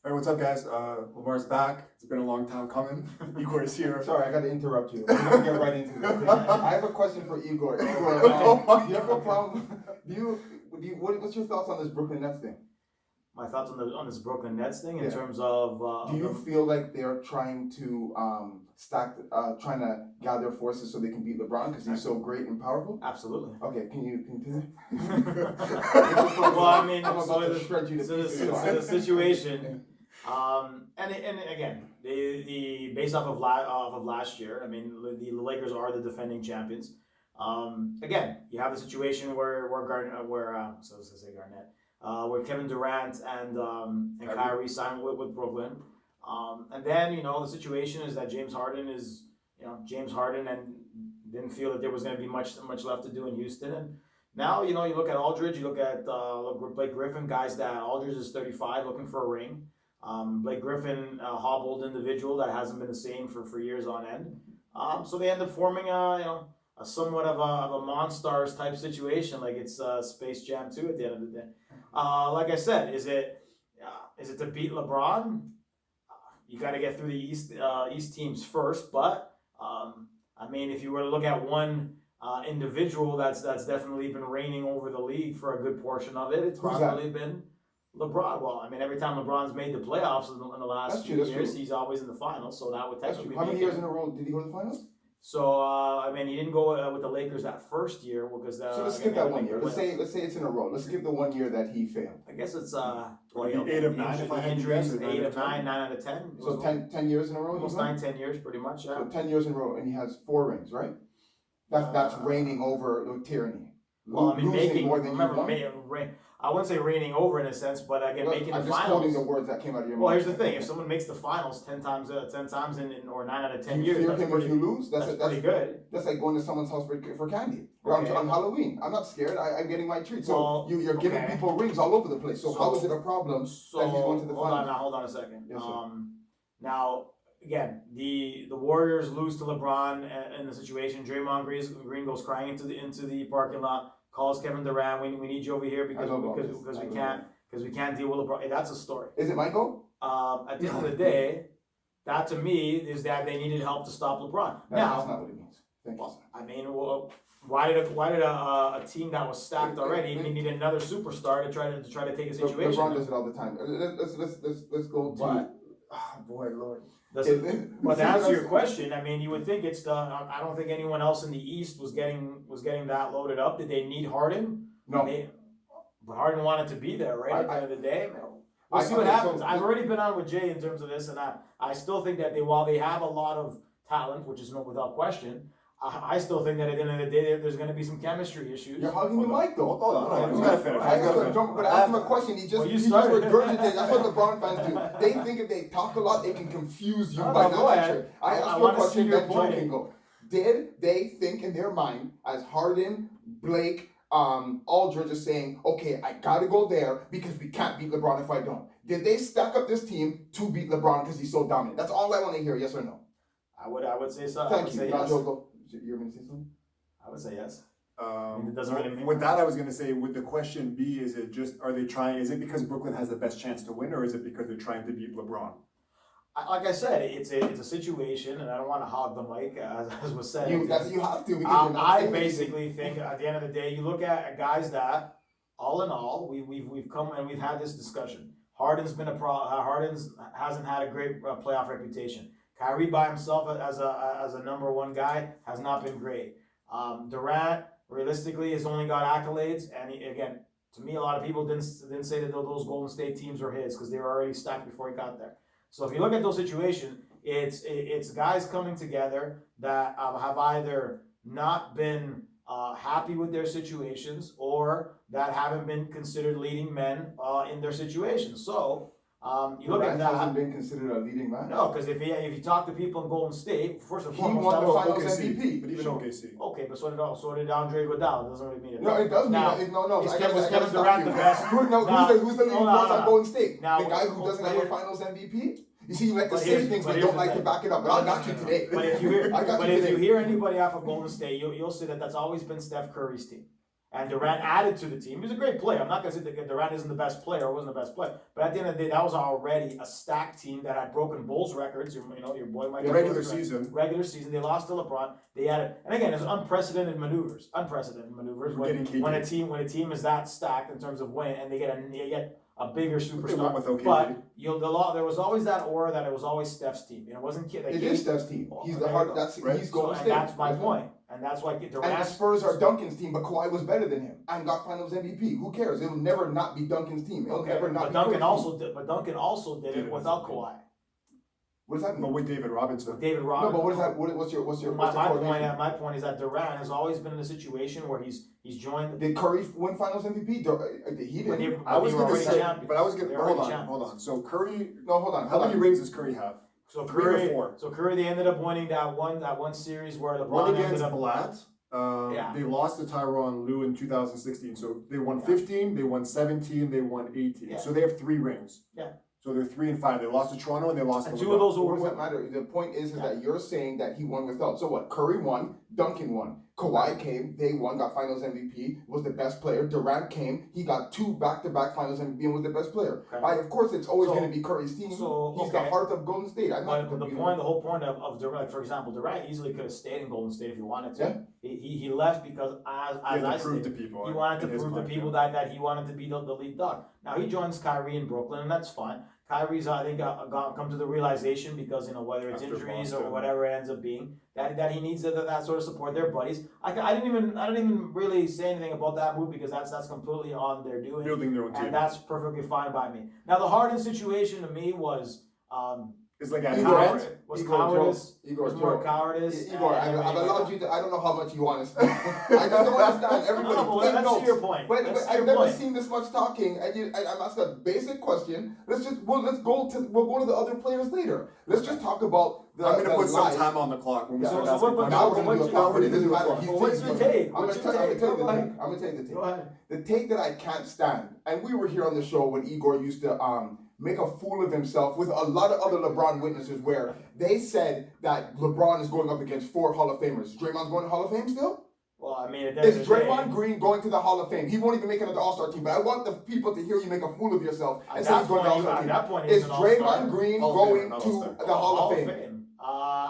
Hey, what's up, guys? Lamar's back. It's been a long time coming. Igor is here. Sorry, I got to interrupt you. We're going to get right into this. I have a question for Igor. Igor, do you have a problem? What's your thoughts on this Brooklyn Nets thing? My thoughts on this Brooklyn Nets thing in Yeah. terms of. Do you feel like they're trying to trying to gather forces so they can beat LeBron because he's so great and powerful? Absolutely. Okay, can you continue? Well, I mean, I'm about to shred you to pieces. the situation. And again, the based off of last year, I mean, the Lakers are the defending champions. Again, you have a situation where Kevin Durant and Kyrie signed with Brooklyn. And then, the situation is that James Harden and didn't feel that there was going to be much left to do in Houston. And now, you look at Aldridge, you look at Blake Griffin, guys that Aldridge is 35 looking for a ring. Blake Griffin, a hobbled individual that hasn't been the same for years on end. So they end up forming a somewhat of a Monstars type situation, like it's Space Jam 2 at the end of the day. Like I said, is it to beat LeBron? You got to get through the East teams first, but I mean, if you were to look at one individual that's definitely been reigning over the league for a good portion of it, it's probably been LeBron. Well, I mean, every time LeBron's made the playoffs in the last few years, he's always in the finals, so that would technically be. How many years in a row did he go to the finals? So, I mean, he didn't go with the Lakers that first year because. So let's skip that 1 year. Let's say it's in a row. Let's skip the 1 year that he failed. I guess it's 8 of 9. If I had injuries, to guess, 8 of 9, 9 out of 10. So 10 years in a row. Almost 9-10 years, pretty much. Yeah. So 10 years in a row, and he has 4 rings, right? That's reigning over tyranny. Well, I mean, losing more than I wouldn't say reigning over in a sense, but again, making the finals. I'm just quoting the words that came out of your mouth. Well, here's the thing: if someone makes the finals 10 times or 9 out of 10 years, fear him if you lose. That's pretty good. That's like going to someone's house for candy on Halloween. I'm not scared. I'm getting my treat. So you're giving people rings all over the place. So how is it a problem that he's going to the finals? Hold on a second. Yes, sir. Now, again, the Warriors lose to LeBron in the situation. Draymond Green goes crying into the parking lot. Calls Kevin Durant. We need you over here because we can't deal with LeBron. Hey, that's a story. Is it Michael? At the end of the day, that to me is that they needed help to stop LeBron. That's not what it means. Thank you. I mean, why did a team that was stacked already need another superstar to try to take a situation? LeBron does it all the time. Let's go to. Oh, boy, Lord. But to answer your question, I mean, you would think it's I don't think anyone else in the East was getting that loaded up. Did they need Harden? No. But Harden wanted to be there, right? At the end of the day, we'll see what happens. I've already been on with Jay in terms of this, and I still think that while they have a lot of talent, which is without question, I still think that at the end of the day, there's going to be some chemistry issues. You're hugging the mic, though. Hold on. You gotta finish. But I asked him a question. He just regurgitated. That's what LeBron fans do. They think if they talk a lot, they can confuse you by not answering. I asked you a question that Joe can go. Did they think in their mind, as Harden, Blake, Aldridge is saying, okay, I gotta go there because we can't beat LeBron if I don't? Did they stack up this team to beat LeBron because he's so dominant? That's all I want to hear. Yes or no? I would say so. Thank you. Yes. You're going to say something? I would say yes. It doesn't really mean with that, I was going to say, would the question be, is it because Brooklyn has the best chance to win, or is it because they're trying to beat LeBron? Like I said, it's a situation, and I don't want to hog the mic, as was said. You have to. I basically think at the end of the day, you look at guys that, all in all, we've come and we've had this discussion. Harden's hasn't had a great playoff reputation. Kyrie by himself as a number one guy has not been great. Durant realistically has only got accolades, and again, to me, a lot of people didn't say that those Golden State teams were his because they were already stacked before he got there. So if you look at those situations, it's guys coming together that have either not been happy with their situations or that haven't been considered leading men in their situations. So. You look at that. Hasn't been considered a leading man. No, because if you talk to people in Golden State, first and foremost, he won the Finals OKC, MVP. But even OKC. Okay, but so did Andre Iguodala. It doesn't really mean it. No, it does mean it. No. Is Kevin Durant the best? Who's the leading force on Golden State? Now, the guy who doesn't have a Finals MVP. You see, you like to say things, but don't like to back it up. But I got you today. But if you hear anybody off of Golden State, you'll see that that's always been Steph Curry's team. And Durant added to the team. He was a great player. I'm not going to say that Durant isn't the best player or wasn't the best player. But at the end of the day, that was already a stacked team that had broken Bulls records. Your boy Mike. Regular season. Regular season. They lost to LeBron. They added, and again, it's unprecedented maneuvers. When a team is that stacked in terms of win, and they get a bigger superstar. But there was always that aura that it was always Steph's team. And it wasn't Kid. It is Steph's team. He's the heart. He's Golden State. And that's my point. And that's why Durant. And the Spurs are Duncan's team, but Kawhi was better than him and got Finals MVP. Who cares? It'll never not be Duncan's team. It'll never not. But Duncan also did it without Kawhi. What does that mean? But with David Robinson. No, but what is that? What's your my point is that Durant has always been in a situation where he's joined. Did Curry win Finals MVP? He didn't. I was going to say, but I was going to hold on. So Curry. No, hold on. How many rings does Curry have? So 3 or 4. So Curry, they ended up winning that one series where LeBron one against ended up. Blatt. They lost to Tyronn Lue in 2016. So they won 15, they won 17, they won 18. Yeah. So they have 3 rings. Yeah. So they're 3 and 5. They lost to Toronto and they lost to LeBron. 2 of those What does that matter? The point is that you're saying that he won without. So what? Curry won, Duncan won. Kawhi came, they won, got Finals MVP, was the best player. Durant came, he got 2 back-to-back Finals MVP and was the best player. Okay. Of course, it's always going to be Curry's team. He's the heart of Golden State. The whole point of Durant, for example, Durant easily could have stayed in Golden State if he wanted to. Yeah. He left because he wanted to prove to people that he wanted to be the lead dog. Now he joins Kyrie in Brooklyn, and that's fine. Kyrie's, I think, come to the realization because whether it's injuries or whatever it ends up being, that he needs that sort of support. They're buddies. I didn't even really say anything about that move because that's completely on their doing. Building their own team. And that's perfectly fine by me. Now the Harden situation to me was it's like cowardice. Igor, more cowardice. Igor, I've allowed you to. I don't know how much you want to say. I just don't understand. Everybody, let's see your point. I've never seen this much talking, and I'm asked a basic question. We'll go to the other players later. Let's just talk about the. I'm going to put some time on the clock when we start asking questions. Now we're going to do a talk. It doesn't matter. What's your take? I'm going to tell you the take. Go ahead. The take that I can't stand, and we were here on the show when Igor used to make a fool of himself with a lot of other LeBron witnesses where they said that LeBron is going up against 4 Hall of Famers. Draymond's going to Hall of Fame still? Well, I mean, is Draymond Green going to the Hall of Fame? He won't even make it on the All-Star team, but I want the people to hear you make a fool of yourself and say he's going to the All-Star team. At that point, is Draymond Green going to the Hall of Fame?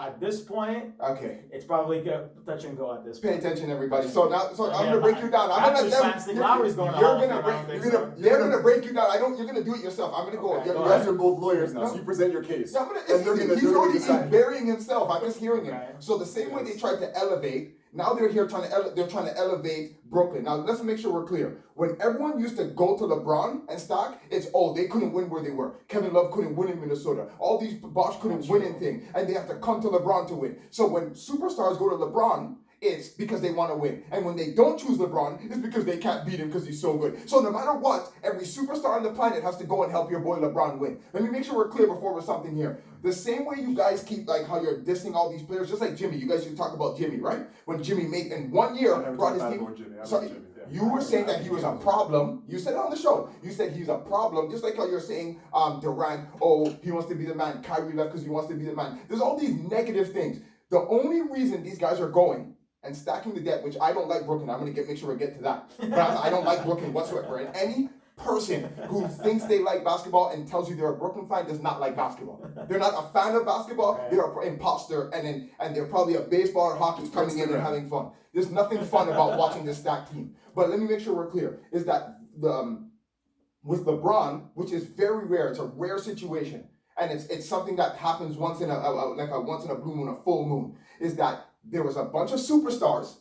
At this point, okay, it's probably touch and go at this point. Pay attention, everybody. So I'm going to break you down. I'm going to let them. They're going to break you down. You're going to do it yourself. I'm going to go. You guys are both lawyers now, so you present your case. He's burying himself. I'm just hearing him. So the same way they tried to elevate. Now they're here trying to elevate Brooklyn. Now let's make sure we're clear. When everyone used to go to LeBron and Stock, it's they couldn't win where they were. Kevin Love couldn't win in Minnesota. All these Bosh couldn't win in things, and they have to come to LeBron to win. So when superstars go to LeBron, it's because they want to win. And when they don't choose LeBron, it's because they can't beat him because he's so good. So no matter what, every superstar on the planet has to go and help your boy LeBron win. Let me make sure we're clear before we're something here. The same way you guys keep how you're dissing all these players, just like Jimmy. You guys used to talk about Jimmy, right? When Jimmy made in 1 year brought his team. Sorry, you were saying that he was a problem. You said it on the show. You said he's a problem, just like how you're saying Durant. Oh, he wants to be the man. Kyrie left because he wants to be the man. There's all these negative things. The only reason these guys are going and stacking the debt, which I don't like Brooklyn. I'm going to make sure we get to that. But I don't like Brooklyn whatsoever. And any person who thinks they like basketball and tells you they're a Brooklyn fan does not like basketball. They're not a fan of basketball. They're an imposter, and they're probably a baseball or hockey coming in and having fun. There's nothing fun about watching this stacked team. But let me make sure we're clear: is that with LeBron, which is very rare, it's a rare situation, and it's something that happens once in a once in a blue moon, a full moon, is that there was a bunch of superstars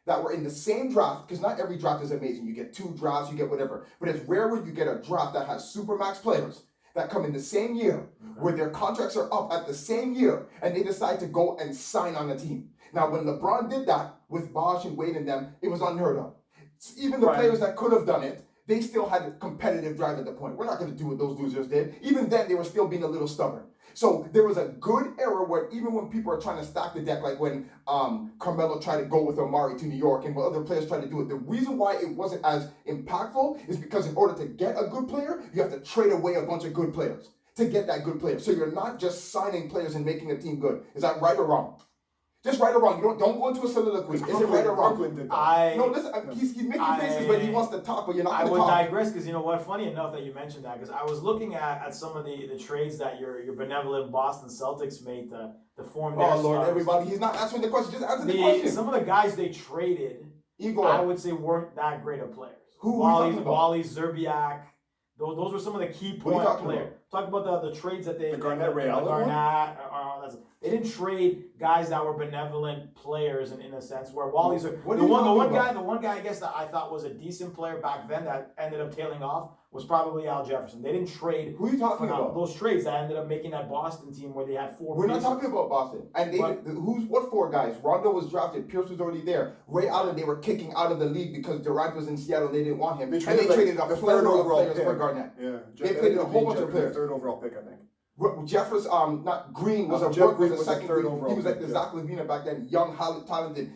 that were in the same draft, because not every draft is amazing. You get 2 drafts, you get whatever. But it's rare when you get a draft that has supermax players that come in the same year, where their contracts are up at the same year, and they decide to go and sign on a team. Now, when LeBron did that with Bosh and Wade and them, it was unheard of. Even the players that could have done it, they still had a competitive drive at the point. We're not going to do what those dudes just did. Even then, they were still being a little stubborn. So there was a good era where even when people are trying to stack the deck, like when Carmelo tried to go with Omari to New York and when other players tried to do it, the reason why it wasn't as impactful is because in order to get a good player, you have to trade away a bunch of good players to get that good player. So you're not just signing players and making a team good. Is that right or wrong? Just right or wrong. You don't go into a soliloquy. Is it right or wrong? Brooklyn did that. No, listen. He's making faces, but he wants to talk. But you're not I going to would talk. digress because you know what? Funny enough that you mentioned that because I was looking at some of the trades that your benevolent Boston Celtics made to form their Oh Lord, stars. everybody, he's not answering the question. Just answer the question. Some of the guys they traded, Igor, I would say weren't that great of players. Who are you talking about? Wally, Zerbiak. Those were some of the key point players. Talk about the trades that they The Garnett Ray Allen Garnett. They didn't trade guys that were benevolent players in a sense. Where Wally's the one guy I guess that I thought was a decent player back then that ended up tailing off was probably Al Jefferson. They didn't trade. Who are you talking about? Those trades that ended up making that Boston team where they had four. We're not talking about Boston. And what four guys? Rondo was drafted. Pierce was already there. Ray Allen they were kicking out of the league because Durant was in Seattle. They didn't want him. They traded a third overall players for Garnett. Yeah, they traded a whole bunch of players. Third overall pick, I think. Jefferson, not Green was a second. Third overall. He was like the Zach LaVine back then, young, talented.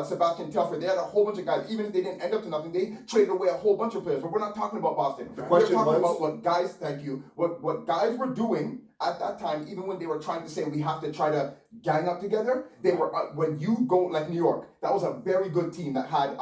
Sebastian Telford. They had a whole bunch of guys. Even if they didn't end up to nothing, they traded away a whole bunch of players. But we're not talking about Boston. We're talking about what guys. Thank you. What guys were doing at that time, even when they were trying to say we have to try to gang up together. They were when you go like New York. That was a very good team that had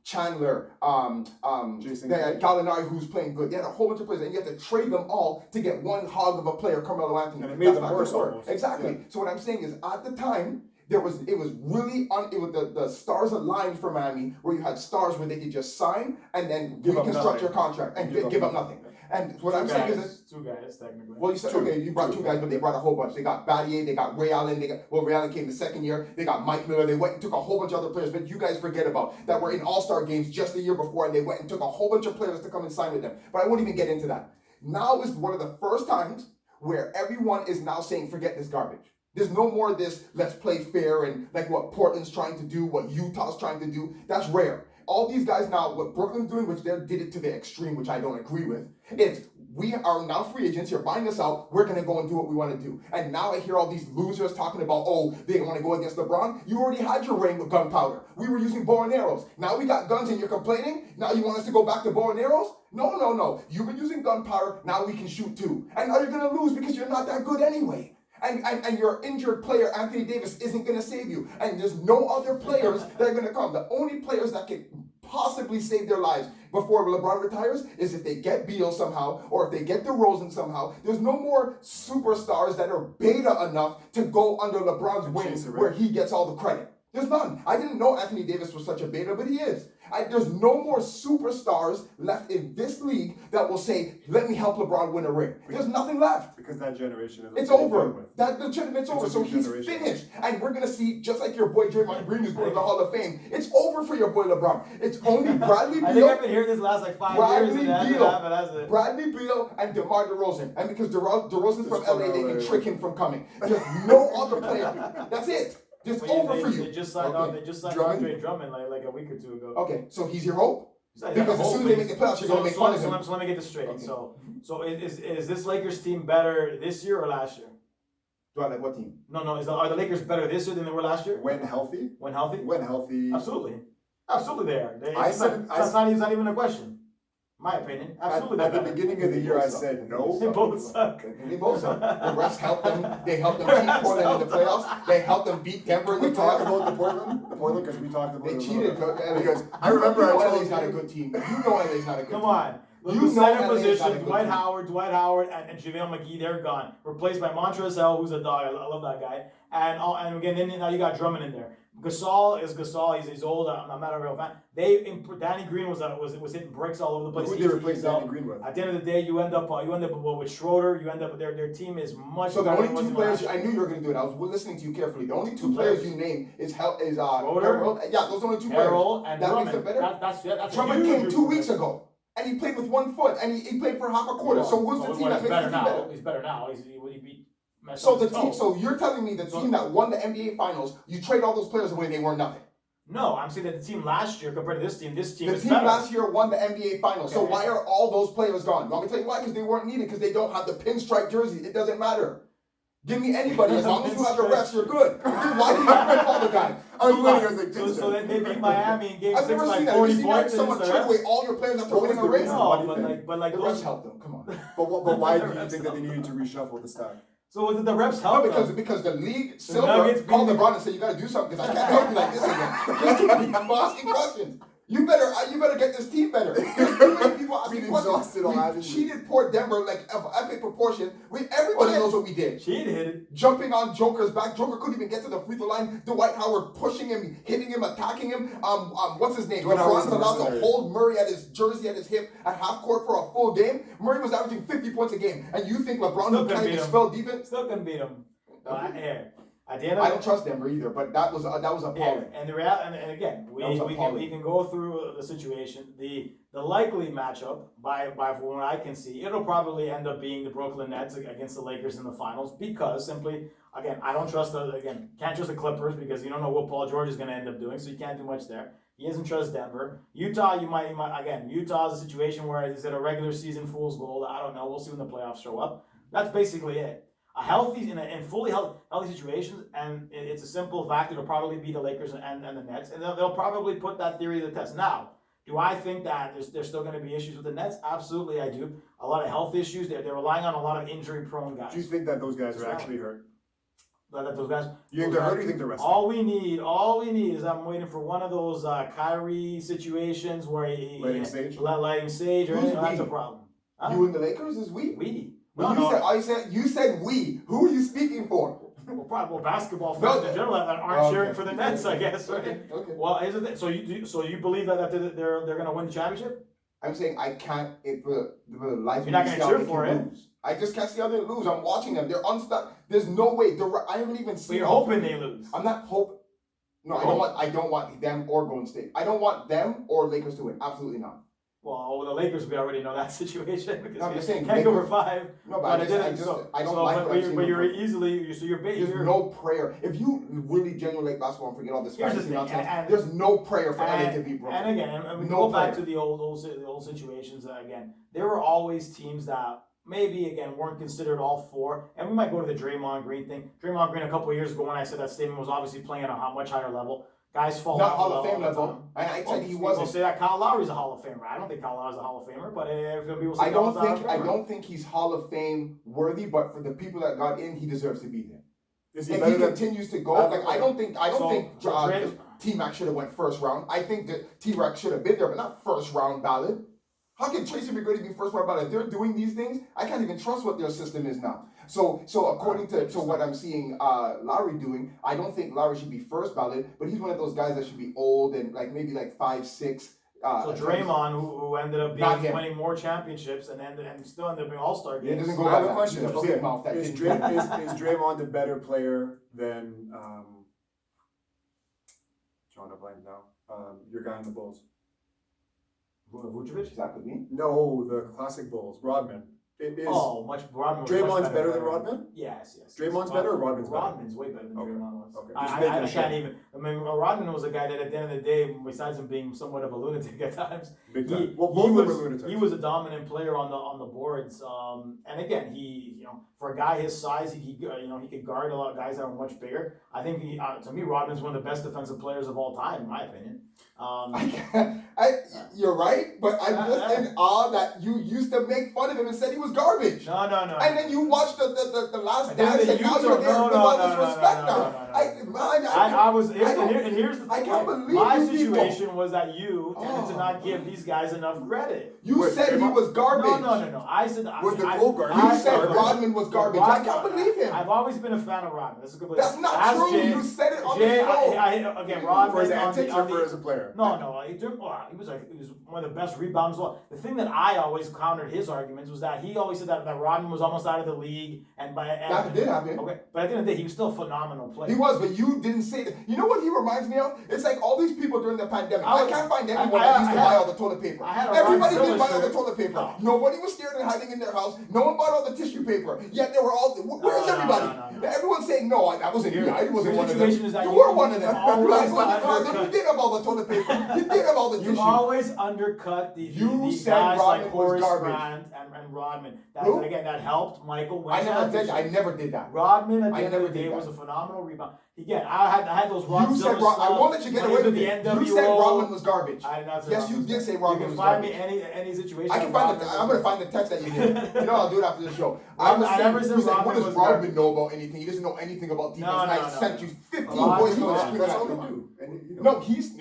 Chandler, they had Gallinari who's playing good. They had a whole bunch of players, and you have to trade them all to get one hog of a player, Carmelo Anthony. And it made them worse almost. Exactly. Yeah. So what I'm saying is, at the time, it was really the stars aligned for Miami, where you had stars where they could just sign and then reconstruct your contract and give up nothing. And what I'm saying is two guys technically. Well, you said you brought two guys, but they brought a whole bunch. They got Battier, they got Ray Allen, Ray Allen came the second year. They got Mike Miller. They went and took a whole bunch of other players, but you guys forget about that were in All-Star games just the year before, and they went and took a whole bunch of players to come and sign with them. But I won't even get into that. Now is one of the first times where everyone is now saying, forget this garbage. There's no more of this, let's play fair and like what Portland's trying to do, what Utah's trying to do. That's rare. All these guys now, what Brooklyn's doing, which they did it to the extreme, which I don't agree with, it's we are now free agents. You're buying us out. We're going to go and do what we want to do. And now I hear all these losers talking about, oh, they want to go against LeBron. You already had your reign with gunpowder. We were using bow and arrows. Now we got guns and you're complaining? Now you want us to go back to bow and arrows? No. You've been using gunpowder. Now we can shoot too. And now you're going to lose because you're not that good anyway. And your injured player, Anthony Davis, isn't going to save you. And there's no other players that are going to come. The only players that can possibly save their lives before LeBron retires is if they get Beal somehow or if they get DeRozan somehow. There's no more superstars that are beta enough to go under LeBron's wing where he gets all the credit. There's none. I didn't know Anthony Davis was such a beta, but he is. There's no more superstars left in this league that will say, let me help LeBron win a ring. There's nothing left. Because that generation is it's over. It's over. So he's finished. And we're going to see, just like your boy Draymond Green is going to the Hall of Fame, it's over for your boy LeBron. It's only Bradley Beal. I think I've been hearing this last like 5 years. Bradley Beal and DeMar DeRozan. And because DeRozan's from LA, they can trick him from coming. There's no other player. That's it. It's over for you. They just signed Andre Drummond like a week or two ago. Okay, so he's your hope? Because as soon as they make the playoffs, you're going to make fun of him. So let me get this straight. Okay. So is this Lakers team better this year or last year? Do I like what team? No. Are the Lakers better this year than they were last year? When healthy? When healthy? Absolutely they are. It's not even a question. My opinion. Absolutely. At the beginning of the year, I said no. They both suck. They both suck. The refs helped them. They helped them beat Portland in the playoffs. They helped them beat Denver in the playoffs. We talked about the Portland because we talked about they cheated. Because I remember I told LA's not a good team. You know LA's not a good team. Come on. You center position, Dwight Howard, and JaVale McGee, they're gone. Replaced by Montrezl Harrell, who's a dog. I love that guy. And again, then now you got Drummond in there. Gasol is Gasol. He's old. I'm not a real fan. Danny Green was hitting bricks all over the place. Who did they replace Danny Green with? At the end of the day, you end up with Schroeder. You end up with their team is much. So the only two players I knew you were going to do it. I was listening to you carefully. The only two players you named is Schroeder. Yeah, those are only two players. Harrell and that Drummond. Makes it better. That's Drummond came 2 weeks ago. And he played with 1 foot, and he played for half a quarter. So who's the team that makes the team better? He's better now. He beat. So you're telling me the team that won the NBA Finals, you trade all those players away, they weren't nothing. No, I'm saying that the team last year compared to this team is better. The team last year won the NBA Finals. Okay. So why are all those players gone? Let me tell you why. Because they weren't needed. Because they don't have the pinstripe jersey. It doesn't matter. Give me anybody. As long as you have the refs, you're good. Why do you have to call the guy? So then they beat Miami in game 6 by 40 points. Have you seen that? Someone trade away all your players after winning a ring? No, but the refs helped them. Come on. But why do you think that they needed to reshuffle the stack? So was it the refs No, help? because the league The Silver Nuggets called beat LeBron and said you got to do something because I can't help you like this again. Just keep asking questions. You better get this team better. There's too many people asking questions. We cheated poor Denver like of epic proportion. Everybody knows what we did. Cheated. Jumping on Joker's back. Joker couldn't even get to the free throw line. Dwight Howard pushing him, hitting him, attacking him. What's his name? LeBron's allowed to hold Murray at his jersey at his hip at half court for a full game. Murray was averaging 50 points a game, and you think LeBron who can't even spell defense? Still couldn't beat him. I don't trust Denver either, but that was appalling. And the reality, and again, we can go through the situation. The likely matchup, by from what I can see, it'll probably end up being the Brooklyn Nets against the Lakers in the finals because simply, again, I don't trust can't trust the Clippers because you don't know what Paul George is going to end up doing, so you can't do much there. He doesn't trust Denver. Utah, you might again. Utah's a situation where is it a regular season fool's gold? I don't know. We'll see when the playoffs show up. That's basically it. A healthy in fully healthy situations, and it's a simple fact. It'll probably be the Lakers and the Nets, and they'll probably put that theory to the test. Now, do I think that there's still going to be issues with the Nets? Absolutely, I do. A lot of health issues. They're relying on a lot of injury-prone guys. Do you think that those guys are actually hurt? That those guys. You think they're hurt, or you think they're resting? All we need is I'm waiting for one of those Kyrie situations where lighting stage, or anything. That's a problem. Huh? You and the Lakers is we. We. You said we. Who are you speaking for? Well, basketball fans in general that aren't cheering for the Nets, I guess. Right? Okay. Well, so you believe that they're going to win the championship? I'm saying I can't. For the life you're not going to cheer for it. Lose. I just can't see how they lose. I'm watching them. They're unstuck. There's no way. I haven't even seen. But you're hoping they lose. I'm not hoping. No, I don't want them or Golden State. I don't want them or Lakers to win. Absolutely not. Well, the Lakers, we already know that situation because I'm just saying, can't go for 5. No, but I don't like what I've seen. But you're no prayer. If you really genuinely like basketball and forget all this fantasy nonsense, and there's no prayer for LA to be broken. And again, we go back to the old situations. Again, there were always teams that maybe again weren't considered all four, and we might go to the Draymond Green thing. Draymond Green a couple of years ago when I said that statement was obviously playing at a much higher level. Guys fall not off Hall of Fame level. I said he wasn't. We'll say that Kyle Lowry's a Hall of Famer. I don't think Kyle Lowry's a Hall of Famer, but if people say I don't think he's Hall of Fame worthy. But for the people that got in, he deserves to be there. If he continues to go, I don't think T-Mac should have went first round. I think that T-Mac should have been there, but not first round ballot. How can Tracy McGrady be first round ballot? If they're doing these things, I can't even trust what their system is now. So according to what I'm seeing Lowry doing, I don't think Lowry should be first ballot, but he's one of those guys that should be old and maybe 5'6". So Draymond, who ended up winning more championships and still ended up being All-Star games. It doesn't go I have a question. Is Draymond the better player than drawing a blank now? Your guy in the Bulls. Vucevic? Is that with me? No, the classic Bulls. Rodman. It is. Rodman. Draymond's better than Rodman? Yes. Draymond's better or Rodman's better? Rodman's way better than Draymond was. Okay. I can't even. I mean, Rodman was a guy that at the end of the day, besides him being somewhat of a lunatic at times, Big time. Both of them were lunatics. He was a dominant player on the boards. And again, for a guy his size, he could guard a lot of guys that are much bigger. I think to me, Rodman's one of the best defensive players of all time, in my opinion. You're right, but I'm just in awe that you used to make fun of him and said he was garbage. No. And then you watched the last dance and now you're there with all this respect now. Here's the thing. I can't believe my situation was that you tended to not give these guys enough credit. You said he was garbage. No. I said was the goal garbage? You said Rodman was garbage. I can't believe him. I've always been a fan of Rodman. That's not true. You said it on the show. Again, Rodman for his antics or for as a player? No. He was one of the best rebounders. The thing that I always countered his arguments was that he always said that Rodman was almost out of the league, that did happen. Okay, but at the end of the day, he was still a phenomenal player. He was, but you didn't say that. You know what he reminds me of? It's like all these people during the pandemic. I can't find anyone that used to buy all the toilet paper. Everybody did buy all the toilet paper. No. Nobody was scared and hiding in their house. No one bought all the tissue paper. Yet they were all. Where's everybody? No. Everyone's saying no. That wasn't you. I wasn't one of them. You were one of them. You did have all the toilet paper. You did have all the tissue. You always undercut these guys like Horace Grant and Rodman. That helped Michael win. I never did that. Rodman at the end of the day was a phenomenal rebound. Again, I had those Rodman. You said I won't let you get away with it. You said Rodman was garbage. I did not say yes, you did say Rodman was garbage. You can find me any situation. I'm going to find the text that you did. I'll do it after the show. never said He's like, what Rodman does was Rodman know about anything? He doesn't know anything about defense. No, and I no, sent no. you 15 Rodman voice knows notes that. screaming That's at all him. we do. And, you know. No,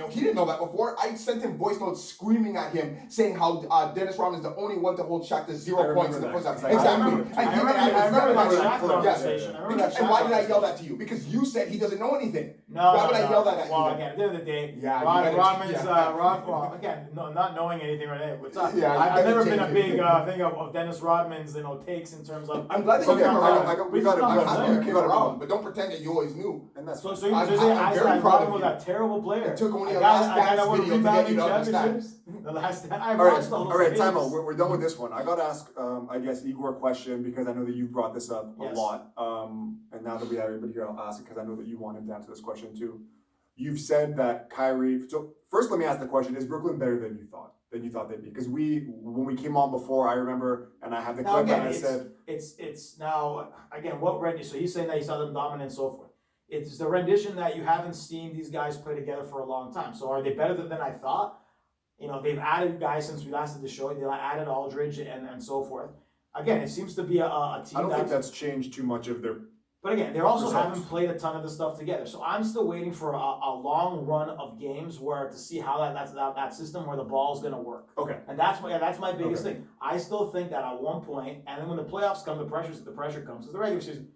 he didn't know that before. I sent him voice notes screaming at him, saying how Dennis Rodman is the only one to hold Shaq to 0 points in the remember first that, half. 'cause I Exactly. remember- I remember that Shaq Yeah. conversation. I remember that Shaq And why did I yell conversation. that to you? Because you said he doesn't know anything. No, Why would I yell that at you? Well, then? again, at the end of the day, Yeah, you Rodman's, gotta- well, again, not knowing anything right now. It's not, Yeah, you I've gotta never been a change big it. thing of Dennis Rodman's, we in terms of. I'm glad that So, you okay, came around. we got it. I'm We happy got you it. came around, but don't pretend that you always knew. And that's So fine. you're I'm saying I very said proud of Rodman was you. a terrible player. It took only a a guy last that dance won video to get rebounding you to understand. championships. The last I All right, watched all those all right, games. time out. We're done with this one. I got to ask, I guess, Igor a question because I know that you've brought this up a Yes. lot. And now that we have everybody here, I'll ask it because I know that you want him to answer this question too. You've said that Kyrie. So first, let me ask the question: is Brooklyn better than you thought? Than you thought they'd be? Because when we came on before, I remember, and I have the Now clip, again, and I said, it's now again what rendition. So he's saying that he saw them dominant and so forth. It's the rendition that you haven't seen these guys play together for a long time. So are they better than I thought? You know, they've added guys since we last did the show. They added Aldridge and so forth. Again, it seems to be a team. I don't think that's changed too much of their. But again, they also results. haven't played a ton of the stuff together. So I'm still waiting for a long run of games where to see how that system where the ball's going to work. Okay. And that's my biggest thing. I still think that at one point, and then when the playoffs come, the pressure comes. Because the regular season.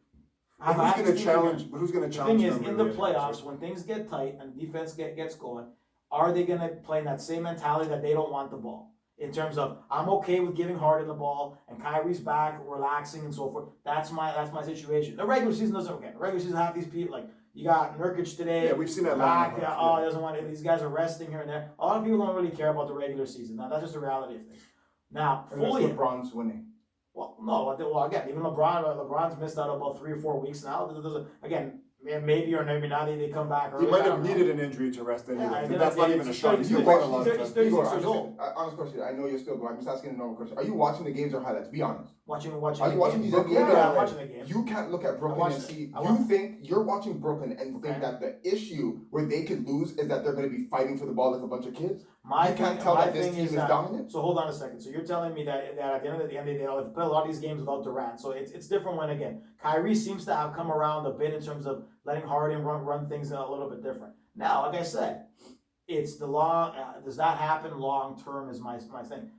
But who's going to challenge? But who's going to The challenge? thing is, them in the really? playoffs, when things get tight and defense gets going, are they going to play in that same mentality that they don't want the ball? In terms of, I'm okay with giving Harden the ball and Kyrie's back, relaxing and so forth. That's my situation. The regular season doesn't. Okay, the regular season half these people like you got Nurkic today. Yeah, we've seen that. Back, he doesn't want it. These guys are resting here and there. A lot of people don't really care about the regular season. Now that's just the reality of things. Now fully, LeBron's winning. well, no, again, even LeBron's missed out about 3 or 4 weeks now. Again, maybe or maybe not they come back. He Early, might I have don't know. needed an injury to rest anyway. Yeah, but that's not even a shot. He's You still playing a watch- lot of he's time. 36 Igor, years old. honest question. I know you're still going. I'm just asking a normal question. Are you watching the games or highlights? Be honest. Watching. Are you the watching games. these NBA Yeah, I'm games? watching the games. You can't look at Brooklyn watched and it. see. I You watched think you're watching Brooklyn and think Okay. that the issue where they could lose is that they're going to be fighting for the ball like a bunch of kids. My You can't thing- tell my that this thing team is that- dominant. So hold on a second. So you're telling me that at the end of the day, they've played a lot of these games without Durant. So it's different when again Kyrie seems to have come around a bit in terms of letting Harden run things a little bit different. Now, like I said, it's the long. Does that happen long term? Is my thing.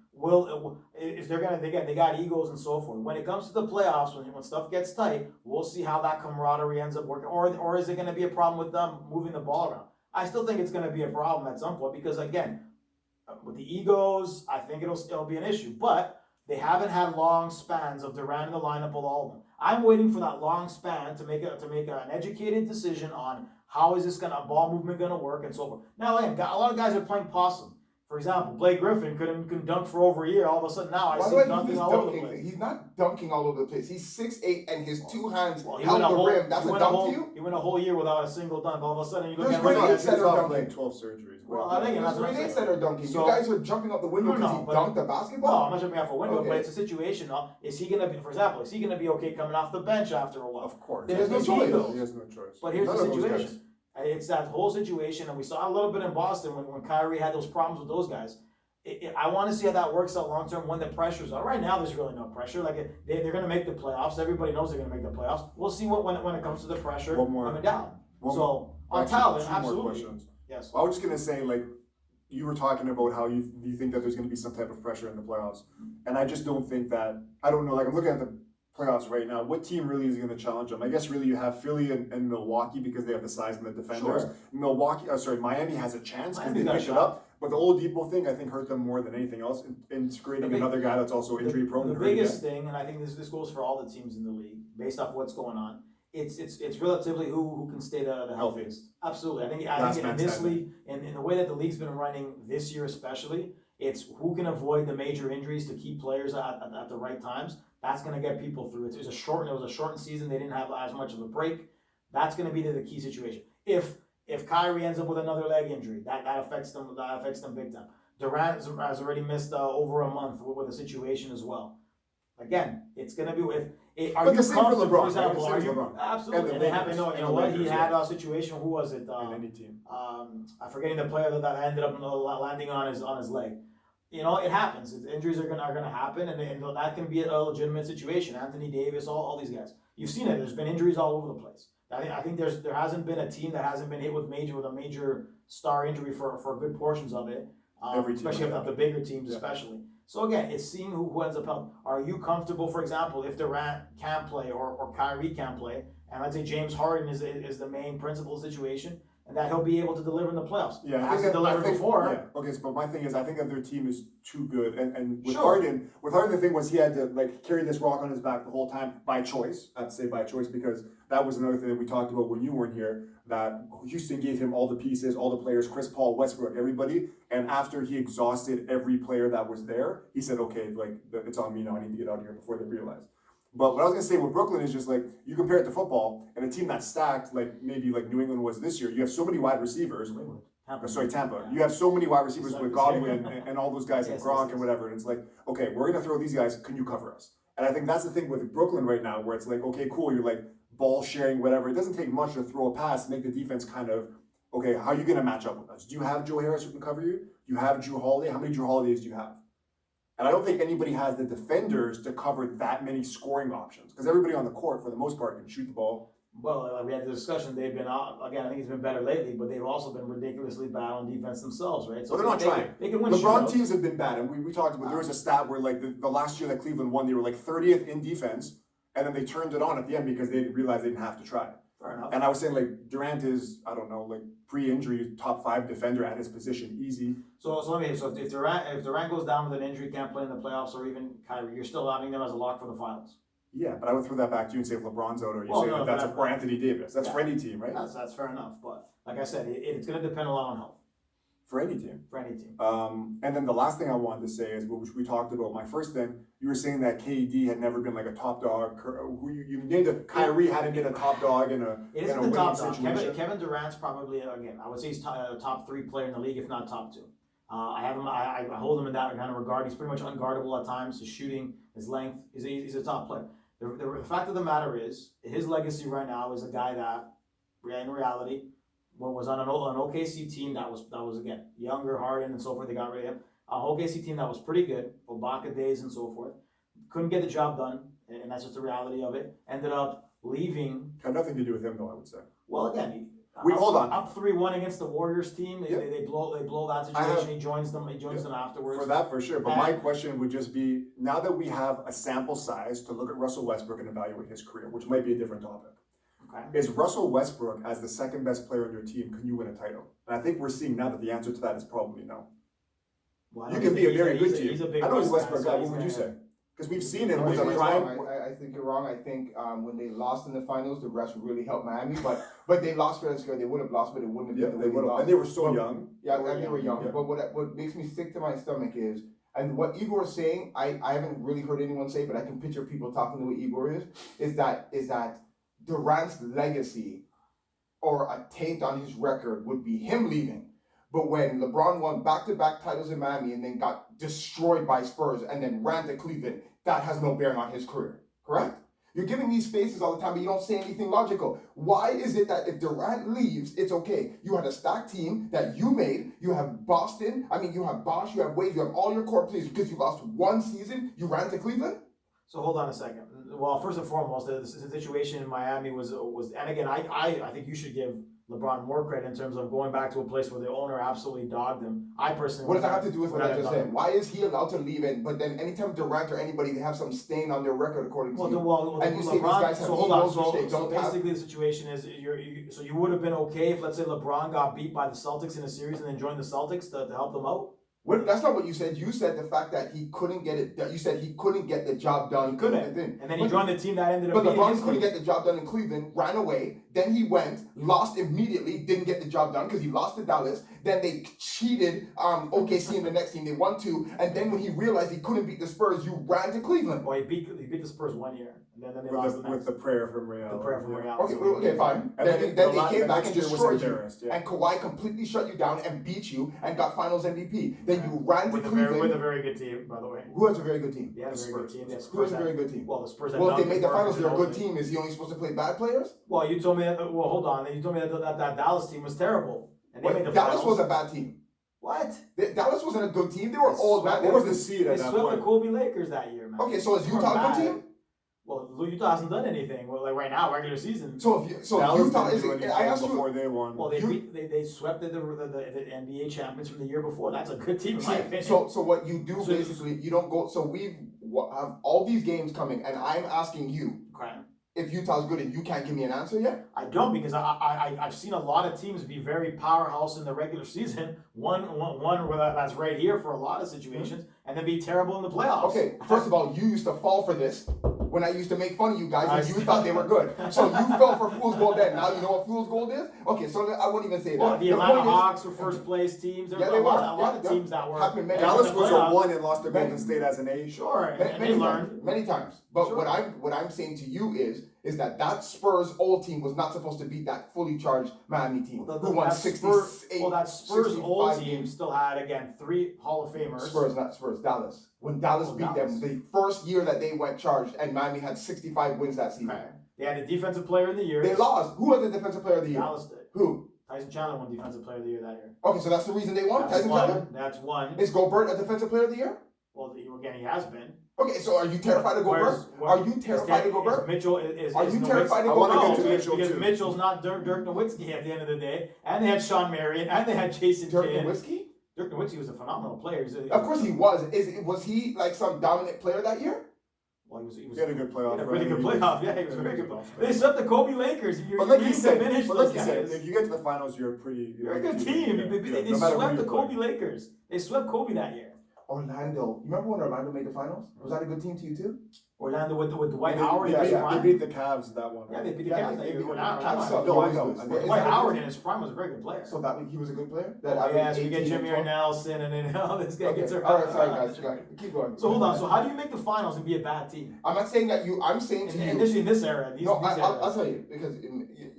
Is they're gonna they got egos and so forth. When it comes to the playoffs, when stuff gets tight, we'll see how that camaraderie ends up working. Or is it gonna be a problem with them moving the ball around? I still think it's gonna be a problem at some point because again, with the egos, I think it'll still be an issue. But they haven't had long spans of Durant in the lineup with all of them. I'm waiting for that long span to make an educated decision on how is this ball movement gonna work and so forth. Now, again, a lot of guys are playing possum. For example, Blake Griffin couldn't dunk for over a year. All of a sudden now I By see the way, dunking he's all over the dunking. place. He's not dunking all over the place. He's 6'8" and his two hands Well, held the rim. That's a dunk to you? He went a whole year without a single dunk. All of a sudden you look There's at great him. eights that are off dunking. like 12 surgeries. Well, I think There's that's what I'm great eights saying. that are dunking. So- you guys are jumping out the window No, because no, he but- dunked the No, basketball? I'm not jumping out for a window, Okay. but it's a situation. Is he gonna be, for example, is he gonna be okay coming off the bench after a while? Of course. There's no His choice. egos. He has no choice. But here's None the of those guys. situation. It's that whole situation, and we saw a little bit in Boston when Kyrie had those problems with those guys. I want to see how that works out long term when the pressure's on. Right now, there's really no pressure. Like they're going to make the playoffs. Everybody knows they're going to make the playoffs. We'll see when it comes to the pressure One more. coming down. One So on Actually, talent, two more absolutely. questions. Yes. I was just gonna say, like, you were talking about how you think that there's gonna be some type of pressure in the playoffs, and I just don't think that. I don't know. Like, I'm looking at the playoffs right now. What team really is gonna challenge them? I guess really you have Philly and Milwaukee because they have the size and the defenders. Sure. Miami has a chance because they Miami's got a picked it shot. up. But the Oladipo thing, I think, hurt them more than anything else. Integrating another guy that's also injury prone. The and hurt again. biggest thing, and I think this goes for all the teams in the league, based off what's going on. It's relatively who can stay the healthiest. Absolutely, I think Last in man this standing. league, in the way that the league's been running this year especially, it's who can avoid the major injuries to keep players at the right times. That's going to get people through. It was a shortened season. They didn't have as much of a break. That's going to be the key situation. If Kyrie ends up with another leg injury, that affects them. That affects them big time. Durant has already missed over a month with a situation as well. Again, it's going to be are But you the same for comfortable, LeBron, for example, right? are The same you for LeBron. absolutely? And And the they have, Lakers. you And know the what? Lakers, He had a situation. Who was it? In any team. I'm forgetting the player that ended up landing on his leg. it happens. Injuries are gonna happen, and that can be a legitimate situation. Anthony Davis, all these guys. You've seen it. There's been injuries all over the place. I think there hasn't been a team that hasn't been hit with a major star injury for good portions of it. Especially if the bigger teams, especially. So again, it's seeing who ends up helping. Are you comfortable, for example, if Durant can't play or Kyrie can't play, and let's say James Harden is the main principal situation, and that he'll be able to deliver in the playoffs? Yeah, I think delivered before. Yeah. Okay, but my thing is, I think that their team is too good, and with Sure. Harden, the thing was he had to carry this rock on his back the whole time by choice. I have to say by choice because that was another thing that we talked about when you weren't here. That Houston gave him all the pieces, all the players, Chris Paul, Westbrook, everybody, and after he exhausted every player that was there, he said, "Okay, it's on me now. I need to get out of here before they realize." But what I was gonna say with Brooklyn is just you compare it to football and a team that's stacked, maybe New England was this year. You have so many wide receivers. Tampa. Yeah. You have so many wide receivers with Godwin and all those guys and Gronk Yes. and whatever. And it's okay, we're gonna throw these guys. Can you cover us? And I think that's the thing with Brooklyn right now, where it's okay, cool. You're ball sharing, whatever. It doesn't take much to throw a pass, make the defense kind of okay. How are you gonna match up with us? Do you have Joe Harris who can cover you? Do you have Drew Holiday? How many Drew Holidays do you have? And I don't think anybody has the defenders to cover that many scoring options because everybody on the court, for the most part, can shoot the ball. Well, we had the discussion. They've been again. I think it's been better lately, but they've also been ridiculously bad on defense themselves, right? So they're not trying. They can win. LeBron teams have been bad, and we talked about there was a stat where the last year that Cleveland won, they were 30th in defense, and then they turned it on at the end because they realized they didn't have to try. Fair enough. And I was saying Durant is pre-injury top 5 defender at his position, easy. So if Durant goes down with an injury, can't play in the playoffs, or even Kyrie, you're still having them as a lock for the finals. Yeah, but I would throw that back to you and say if LeBron's out, or or Anthony Davis. That's for any team, right? That's fair enough. But like I said, it's going to depend a lot on health. For any team. And then the last thing I wanted to say is, which we talked about. My first thing, you were saying that KD had never been a top dog. Who you named it? Kyrie hadn't been a top dog in a winning situation. Kevin Durant's probably I would say he's top 3 player in the league, if not top 2. I have him. I hold him in that kind of regard. He's pretty much unguardable at times. His shooting, his length. He's a top player. The fact of the matter is, his legacy right now is a guy that, in reality, was on an OKC team that was again younger, Harden and so forth. They got rid of him. An OKC team that was pretty good, Ibaka days and so forth. Couldn't get the job done, and that's just the reality of it. Ended up leaving. Had nothing to do with him, though. I would say. Well, again, hold on. Up 3-1 against the Warriors team. They blow that situation. He joins them afterwards. For that, for sure. But my question would just be: now that we have a sample size to look at Russell Westbrook and evaluate his career, which might be a different topic. Okay. Is Russell Westbrook, as the second best player on your team, can you win a title? And I think we're seeing now that the answer to that is probably no. Well, you can be a very good team. I know he's Westbrook guy. What would you say? Because we've seen him with a prime. I think you're wrong. I think when they lost in the finals, the refs really helped Miami. But they lost fair and square. They would have lost, but it wouldn't have been the way they lost. And they were so young. Yeah, and they were young. Yeah. But what makes me sick to my stomach is, and what Igor is saying, I haven't really heard anyone say, but I can picture people talking the way Igor is that Durant's legacy or a taint on his record would be him leaving. But when LeBron won back-to-back titles in Miami and then got destroyed by Spurs and then ran to Cleveland, that has no bearing on his career, correct? You're giving these faces all the time, but you don't say anything logical. Why is it that if Durant leaves, it's okay? You had a stacked team that you made. You have Boston. You have Bosh. You have Wade. You have all your core players because you lost one season. You ran to Cleveland? So hold on a second. Well, first and foremost, the situation in Miami was, and again, I think you should give LeBron more credit in terms of going back to a place where the owner absolutely dogged him. I personally. What does that have to do with what I just said? Why is he allowed to leave? But then anytime Durant or anybody, they have some stain on their record according to you. And you say these guys have egos which they don't have. Basically, the situation is so you would have been okay if, let's say, LeBron got beat by the Celtics in a series and then joined the Celtics to help them out. That's not what you said. You said the fact that he couldn't get it. You said he couldn't get the job done. He couldn't. And then he joined the team that ended up. But LeBron couldn't get the job done in Cleveland. Ran away. Then he went, lost immediately. Didn't get the job done because he lost to Dallas. Then they cheated OKC in the next team. They won 2. And then when he realized he couldn't beat the Spurs, you ran to Cleveland. Well, he beat the Spurs 1 year. And then they lost with the prayer from Real. The prayer from Real. Okay, fine. And then they came back and destroyed you. Yeah. And Kawhi completely shut you down and beat you and got Finals MVP. Then you ran to Cleveland. With a very good team, by the way. Who has a very good team? Yeah, a very good team. Who has a very good team? Well, the Spurs. Well, if they made the Finals, they're a good team. Is he only supposed to play bad players? Well, you told me that. Well, hold on. You told me that Dallas team was terrible. And they made the Dallas finals. was a bad team. What? Dallas wasn't a good team. They were old, man. What was the seed at They that swept point? the Kobe Lakers that year, man. Okay, so is They weren't Utah a bad. good team? Well, Utah hasn't done anything. Well, like right now, regular season. So Dallas Utah didn't is. do anything I asked before you. they won. Well, they swept the NBA champions from the year before. That's a good team, in my opinion. So what you do So- basically, you don't go. So we have all these games coming, and I'm asking you Okay. if Utah's good, and you can't give me an answer yet. I don't, because I've seen a lot of teams be very powerhouse in the regular season. One that's right here for a lot of situations, and then be terrible in the playoffs. Okay, first of all, you used to fall for this when I used to make fun of you guys, I and you see. thought they were good. So you fell for fool's gold then. Now you know what fool's gold is. Okay, so I won't even say Well, that. the The Atlanta point is- Hawks were first place teams. There Yeah, were they a lot, were. a lot of Yeah, teams that were. happened many Dallas in the was a playoffs. 1 and lost to Golden State as an 8. Sure, and they Many learned. times, many times. But Sure. what I'm saying to you is that Spurs old team was not supposed to beat that fully charged Miami team Well, who won that 68. that Spurs old 65 team games. still had, again, 3 Hall of Famers. Spurs, not Spurs, Dallas. When Dallas beat Dallas. them, the first year that they went charged, and Miami had 65 wins that season. Okay. They had a defensive player of the year. They lost. Who was the defensive player of the year? Dallas did. Who? Tyson Chandler won defensive player of the year that year. Okay, so that's the reason they won. That's Tyson one. Chandler. That's one. Is Gobert a defensive player of the year? Well, again, he has been. Okay, so are you terrified of Gobert? Are you terrified of Gobert? Mitchell Are you terrified of I wanna Gobert? get to No, Mitchell, because too. Mitchell's not Dirk Nowitzki at the end of the day, and they had Sean Marion, and they had Jason Dirk Kidd. Nowitzki? Dirk Nowitzki was a phenomenal player. Of course he was. Was he like some dominant player that year? Well, he was He had a good playoff. he had a really run. good playoff. Yeah, he was very good. They swept the Kobe Lakers. But like you need to said, diminish but those like you said, guys. if you get to the finals, you're a pretty. They're a good team. Yeah, They no matter who swept you the play. Kobe Lakers. They swept Kobe that year. Orlando. You remember when Orlando made the finals? Was that a good team to you too? Orlando with Dwight They- Howard They, in his beat- prime. they beat the Cavs that one. Yeah, they beat the Yeah, Cavs that they year. beat the Now, Cavs. now, No, I know. know. Is Dwight that a Howard good- in his prime was a very good player. So he was a good player. Oh, yes, we get 18 and Jimmy 12? Nelson, and then this guy Okay. gets All around. right, sorry guys. Go ahead. Keep going. So hold on. So how do you make the finals and be a bad team? I'm not saying that you. I'm saying to In you. this era, these No, eras. I'll tell you because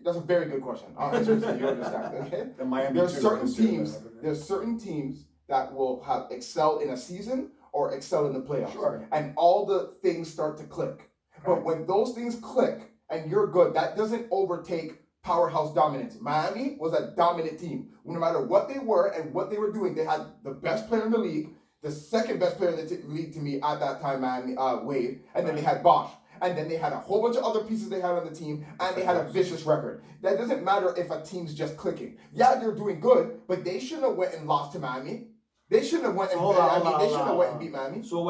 that's a very good question. I'll answer it so you understand. Okay. And Miami There's too, certain this year, teams. that happened. There's certain teams that will have excel in a season or excel in the playoffs. Sure. And all the things start to click. But when those things click and you're good, that doesn't overtake powerhouse dominance. Miami was a dominant team. No matter what they were and what they were doing, they had the best player in the league, the second best player in the league to me at that time, Miami, Wade, and then they had Bosch. And then they had a whole bunch of other pieces they had on the team, and they had a vicious record. That doesn't matter if a team's just clicking. Yeah, they're doing good, but they shouldn't have went and lost to Miami. They shouldn't have went and they shouldn't have went and beat Miami. So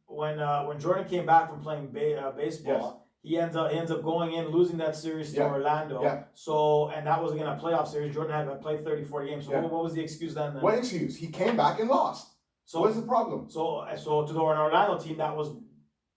when Jordan came back from playing baseball, he ends up going in, losing that series to Yeah. Orlando. Yeah. So, and that was again a playoff series. Jordan had played 30, 40 games. So Yeah. what was the excuse then? What excuse? He came back and lost. So What's the problem? So to the Orlando team, that was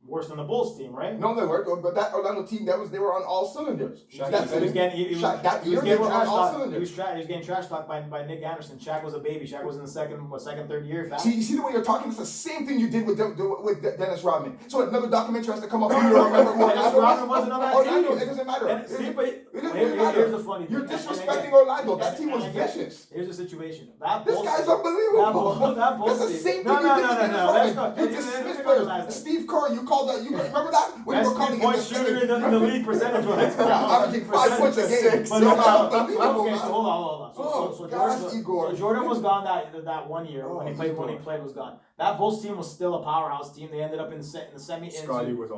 worse than the Bulls team, right? No, they weren't. But that Orlando team, they were on all cylinders. Shaq That's He was it. getting he was That year, they getting were on trash all talked. He cylinders. was getting trash talked by Nick Anderson. Shaq was a baby. Shaq was in the second, third year. See, you see the way you're talking? It's the same thing you did with Dennis Rodman. So another documentary has to come up for you to remember who Dennis Orlando Rodman was. wasn't on that Orlando, team. it doesn't matter. And see, but It doesn't here's matter. the funny thing. You're And disrespecting again- Orlando. That team was and again, vicious. Here's the situation. That This Bulls guy's team- unbelievable. That Bulls That's the team- same thing No, you no, did no, with no, Dennis no. Rodman. Let's not- You let's dismissed not players. realize that. Steve Kerr, you called that. You remember that? When Best you were calling him three-point the shooter in the league percentage-wise. Yeah, averaging 5 points a game. But You're no, unbelievable, okay, man. so hold on. So gosh, Jordan, Igor. so Jordan was gone that 1 year Oh, when he played Igor. was gone. That Bulls team was still a powerhouse team. They ended up in the semi. Scotty was